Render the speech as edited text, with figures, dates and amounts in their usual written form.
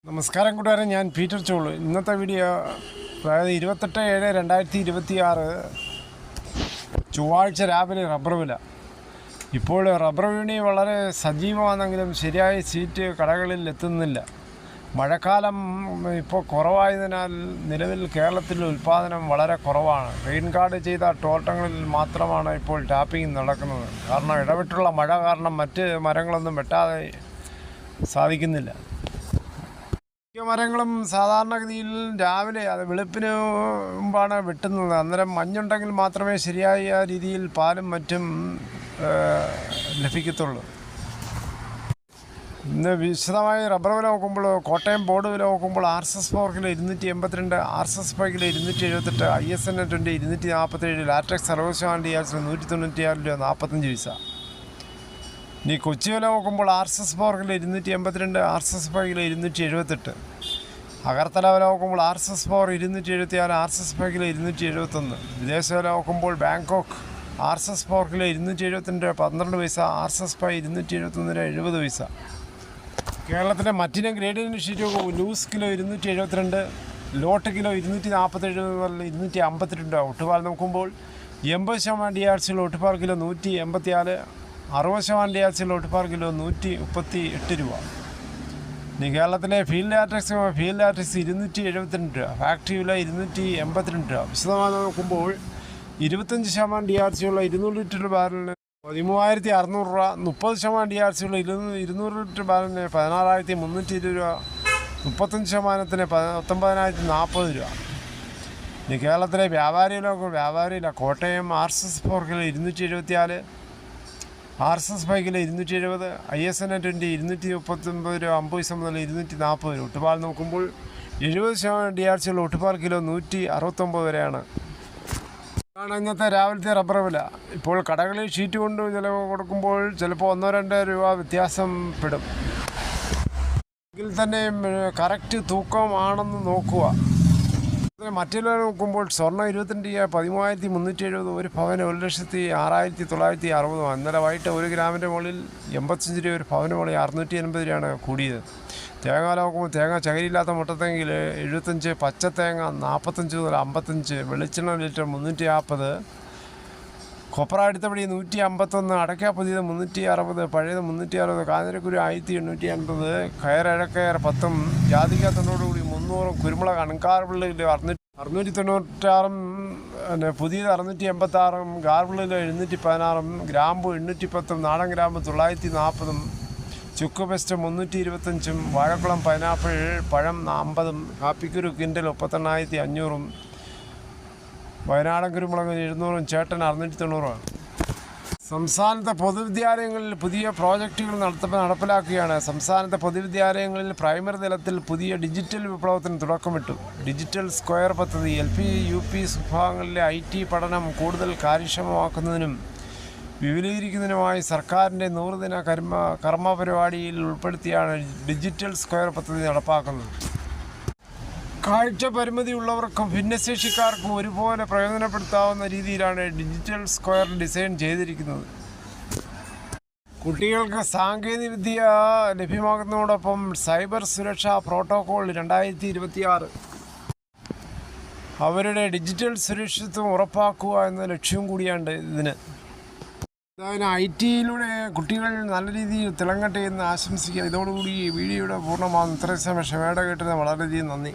നമസ്കാരം കൂട്ടുകാരെ, ഞാൻ പീറ്റർ ചോളു. ഇന്നത്തെ വീഡിയോ അതായത് 28/7/2026 ചൊവ്വാഴ്ച രാവിലെ റബ്ബർ വില. ഇപ്പോൾ റബ്ബർ വിപണി വളരെ സജീവമാണെങ്കിലും ശരിയായ സീറ്റ് കടകളിൽ എത്തുന്നില്ല. മഴക്കാലം ഇപ്പോൾ കുറവായതിനാൽ നിലവിൽ കേരളത്തിൽ ഉൽപ്പാദനം വളരെ കുറവാണ്. റെയിൻ കാർഡ് ചെയ്ത തോട്ടങ്ങളിൽ മാത്രമാണ് ഇപ്പോൾ ടാപ്പിംഗ് നടക്കുന്നത്. കാരണം ഇടവിട്ടുള്ള മഴ കാരണം മറ്റ് മരങ്ങളൊന്നും വെട്ടാതെ സാധിക്കുന്നില്ല. മിക്ക മരങ്ങളും സാധാരണഗതിയിൽ രാവിലെ അത് വെളുപ്പിന് മുമ്പാണ് വെട്ടുന്നത്. അന്നേരം മഞ്ഞുണ്ടെങ്കിൽ മാത്രമേ ശരിയായ രീതിയിൽ പാലും മറ്റും ലഭിക്കത്തുള്ളൂ. ഇന്ന് വിശദമായി റബ്ബർ വില നോക്കുമ്പോൾ കോട്ടയം ബോർഡ് വില നോക്കുമ്പോൾ RSS 4 kilo 282, RSS 5 kilo 278, ISN 20 247, latex 60% 196 രൂപ 45 പൈസ. ഇനി കൊച്ചി വില നോക്കുമ്പോൾ RSS 4 kilo 282, RSS 5 kilo 278. Agartala വില നോക്കുമ്പോൾ RSS 4 274, RSS 5 കിലോ 271. വിദേശ വില നോക്കുമ്പോൾ ബാങ്കോക്ക് RSS 4 കിലോ 272 12 പൈസ, RSS 5 271 70 പൈസ. കേരളത്തിലെ മറ്റിനം ഗ്രേഡിന് ഷീറ്റ് ലൂസ് കിലോ 272, ലോട്ട് കിലോ 247 മുതൽ 252. ഒട്ടുപാൽ നോക്കുമ്പോൾ 80% DRC ഒട്ടുപാൽ കിലോ 184, 60% DRC ഒട്ടുപാൽ കിലോ 138 രൂപ. ഇനി കേരളത്തിലെ ഫീൽഡ് ലാറ്റക്സ് 272 രൂപ, ഫാക്ടറി വില 282 രൂപ. വിശദമായി നോക്കുമ്പോൾ 25% DRC ഉള്ള 200 ലിറ്റർ ബാരലിന് 13,600 രൂപ, 30% DRC ഉള്ള 200 ലിറ്റർ ബാരലിന് 16,320 രൂപ, 35%-ന് 19,040 രൂപ. ഇനി കേരളത്തിലെ വ്യാപാരിയില Kottayam RSS 4 kilo 274, RSS 5 kilo 270, ISN 20 239 രൂപ 50 പൈസ മുതൽ 240 രൂപ. ഒട്ടുപാൽ നോക്കുമ്പോൾ 70% DRC ഉള്ള ഒട്ടുപാൽ കിലോ 169 വരെയാണ്. ഇതാണ് ഇന്നത്തെ രാവിലത്തെ റബ്ബർ വില. ഇപ്പോൾ കടകളിൽ ഷീറ്റ് കൊണ്ട് കൊടുക്കുമ്പോൾ ചിലപ്പോൾ 1-2 രൂപ വ്യത്യാസപ്പെടും. എങ്കിൽ തന്നെ കറക്റ്റ് തൂക്കമാണെന്ന് നോക്കുക. മറ്റുള്ള നോക്കുമ്പോൾ സ്വർണ്ണം 22 13,370, ഒരു പവന് 1,06,960. ഇന്നലെ വൈകിട്ട് 1 ഗ്രാമിൻ്റെ മുകളിൽ 85 രൂപ, ഒരു പവന് മുകളിൽ 680 രൂപയാണ് കൂടിയത്. തേങ്ങ നോക്കുമ്പോൾ തേങ്ങ ചകരിയില്ലാത്ത മുട്ടത്തെങ്കിൽ 75, പച്ചത്തേങ്ങ 45 മുതൽ 55, വെളിച്ചെണ്ണ ലിറ്റർ 350, കൊപ്ര അടുത്തപടി 151, അടയ്ക്ക പുതിയത് 360, പഴയത് 360, കാഞ്ഞിരക്കുരു 1,880, കയർ 10, ജാതിക്ക 90, 300, കുരുമുളക് അൺകാർബിളിൽ 696, പുതിയത് 686, ഗാർബിളിൽ 716, ഗ്രാമ്പു 810, നാടൻ ഗ്രാമ്പ് 940, ചുക്ക് പെസ്റ്റ് 325, വാഴക്കുളം പൈനാപ്പിൾ പഴം 50, കാപ്പിക്കുരു കിൻഡൽ 38,500, വയനാടൻ കുരുമുളക് 700, ചേട്ടൻ 690. സംസ്ഥാനത്തെ പൊതുവിദ്യാലയങ്ങളിൽ പുതിയ പ്രോജക്റ്റുകൾ നടപ്പിലാക്കുകയാണ്. സംസ്ഥാനത്തെ പൊതുവിദ്യാലയങ്ങളിൽ പ്രൈമറി തലത്തിൽ പുതിയ ഡിജിറ്റൽ വിപ്ലവത്തിന് തുടക്കമിട്ടു. ഡിജിറ്റൽ സ്ക്വയർ പദ്ധതി LP UP വിഭാഗങ്ങളിലെ IT പഠനം കൂടുതൽ കാര്യക്ഷമമാക്കുന്നതിനും വിപുലീകരിക്കുന്നതിനുമായി സർക്കാരിൻ്റെ 100 ദിന കർമ്മ പരിപാടിയിൽ ഉൾപ്പെടുത്തിയാണ് ഡിജിറ്റൽ സ്ക്വയർ പദ്ധതി നടപ്പാക്കുന്നത്. കാഴ്ച പരിമിതിയുള്ളവർക്കും ഭിന്നശേഷിക്കാർക്കും ഒരുപോലെ പ്രയോജനപ്പെടുത്താവുന്ന രീതിയിലാണ് ഡിജിറ്റൽ സ്ക്വയർ ഡിസൈൻ ചെയ്തിരിക്കുന്നത്. കുട്ടികൾക്ക് സാങ്കേതികവിദ്യ ലഭ്യമാക്കുന്നതോടൊപ്പം സൈബർ സുരക്ഷാ പ്രോട്ടോകോൾ 2026 അവരുടെ ഡിജിറ്റൽ സുരക്ഷിതത്വം ഉറപ്പാക്കുക എന്ന ലക്ഷ്യം കൂടിയാണ് ഇതിന്. അതായത് IT-യിലൂടെ കുട്ടികൾ നല്ല രീതിയിൽ തിളങ്ങട്ടെ എന്ന് ആശംസിക്കുക. ഇതോടുകൂടി ഈ വീഡിയോയുടെ പൂർണ്ണമാകുന്നു. ഇത്രയും സമയം ക്ഷമയോടെ കേട്ടതിന് വളരെയധികം നന്ദി.